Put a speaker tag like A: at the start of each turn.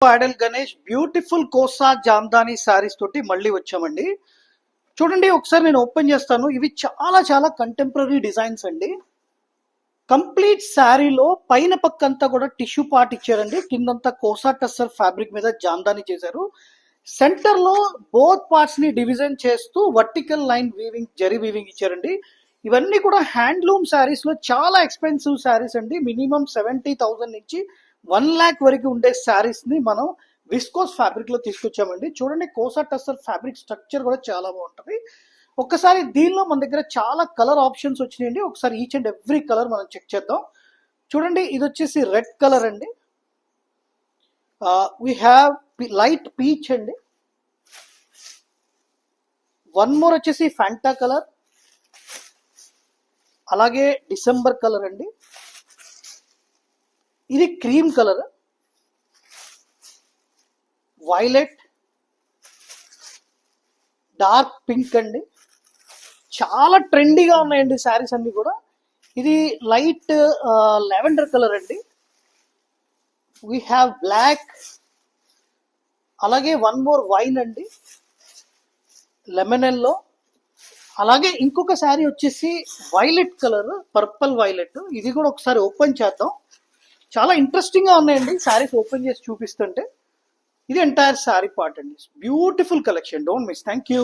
A: పాడల్ Ganesh beautiful Kosa Jamdani saris తోటి మళ్ళీ వచ్చామండి. చూడండి ఒకసారి నేను ఓపెన్ చేస్తాను. ఇవి చాలా చాలా కంటెంపరీ డిజైన్స్ అండి. కంప్లీట్ శారీలో పైన పక్కంతా కూడా టిష్యూ పార్ట్ ఇచ్చారండి. కిందంతా కోసా టస్సర్ ఫ్యాబ్రిక్ మీద జామ్దాని చేశారు. సెంటర్ లో బోత్ పార్ట్స్ ని డివిజన్ చేస్తూ vertical line weaving, zari weaving ఇచ్చారండి. ఇవన్నీ కూడా హ్యాండ్లూమ్ శారీస్ లో చాలా ఎక్స్పెన్సివ్ శారీస్ అండి. మినిమం 70,000 నుంచి 1 lakh వరకు ఉండే శారీస్ ని మనం విస్కోస్ ఫ్యాబ్రిక్ లో తీసుకొచ్చామండి. చూడండి కోసా టస్సర్ ఫ్యాబ్రిక్ స్ట్రక్చర్ కూడా చాలా బాగుంటది. ఒక్కసారి దీనిలో మన దగ్గర చాలా కలర్ ఆప్షన్స్ వచ్చినాయండి. ఒకసారి ఈచ్ అండ్ ఎవ్రీ కలర్ మనం చెక్ చేద్దాం. చూడండి ఇది వచ్చేసి రెడ్ కలర్ అండి. వీ హ్యావ్ లైట్ పీచ్ అండి. వన్ మోర్ వచ్చేసి ఫ్యాంటా కలర్, అలాగే డిసెంబర్ కలర్ అండి. ఇది cream colour, violet, dark pink అండి. చాలా ట్రెండీగా ఉన్నాయండి శారీస్ అన్ని కూడా. ఇది లైట్ లెవెండర్ కలర్ అండి. వీ హ్యావ్ బ్లాక్, అలాగే వన్ మోర్ వైన్ అండి, లెమన్ ఎల్లో. అలాగే ఇంకొక శారీ వచ్చేసి వైలెట్ కలర్, పర్పుల్ వైలెట్. ఇది కూడా ఒకసారి ఓపెన్ చేద్దాం. చాలా ఇంట్రెస్టింగ్ గా ఉన్నాయండి శారీస్ ఓపెన్ చేసి చూపిస్తుంటే. ఇది ఎంటైర్ శారీ పార్ట్ అండి. Beautiful collection, don't miss. Thank you.